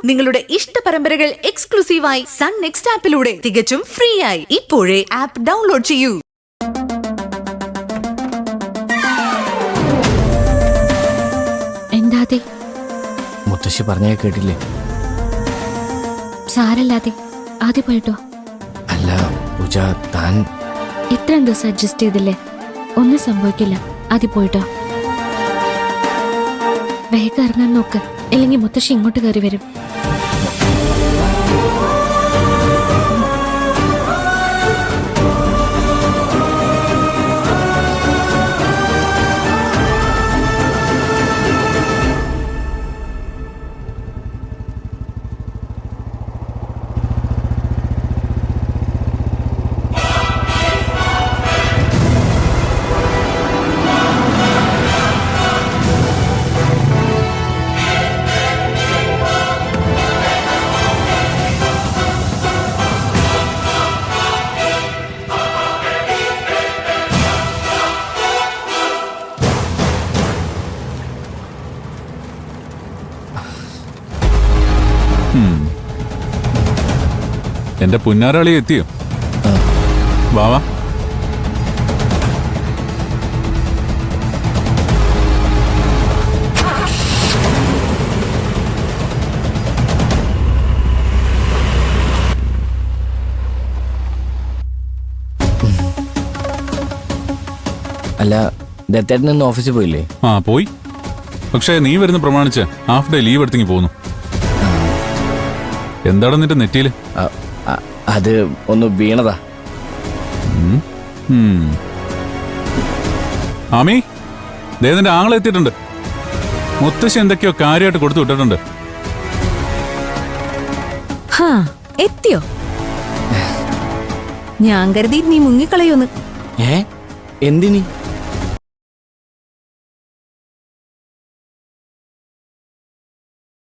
നിങ്ങളുടെ ഇഷ്ട പരമ്പരകൾ എക്സ്ക്ലൂസീവായി സൺ നെക്സ്റ്റ് ആപ്പിലൂടെ തികച്ചും ഫ്രീ ആയി ഇപ്പോഴേ ആപ്പ് ഡൗൺലോഡ് ചെയ്യൂ. എന്താതെ മുത്തശ്ശി പറഞ്ഞേ കേട്ടില്ലേ? സാരല്ലാതെ ആദ്യം പോയിട്ടോ. അല്ല പൂജ, താൻ ഇത്രയും ദിവസം അഡ്ജസ്റ്റ് ചെയ്തില്ലേ, ഒന്നും സംഭവിക്കില്ല. ആദ്യം പോയിട്ടോ. വേഗം ഇറങ്ങാൻ നോക്ക്, അല്ലെങ്കിൽ മുത്തശ്ശി ഇങ്ങോട്ട് കയറി വരും. എന്റെ പുന്നാരാളി എത്തിയോ? വാവാ. അല്ല, ദത്തേട്ടൻ ഇന്ന് ഓഫീസിൽ പോയില്ലേ? ആ പോയി. പക്ഷേ നീ വരുന്ന പ്രമാണിച്ച് ഹാഫ് ഡേ ലീവ് എടുത്തെങ്കിൽ പോന്നു. എന്താണ് നിന്റെ നെറ്റിയില്? അത് ഒന്ന് വീണതാ. ആമി, ദേ നിന്റെ ആങ്ങളെ എത്തിയിട്ടുണ്ട്. മുത്തശ്ശി എന്തൊക്കെയോ കാര്യമായിട്ട് കൊടുത്തു വിട്ടിട്ടുണ്ട്. എത്തിയോ? ഞാൻ കരുതി നീ മുങ്ങിക്കളയോന്ന്. എന്തിനി?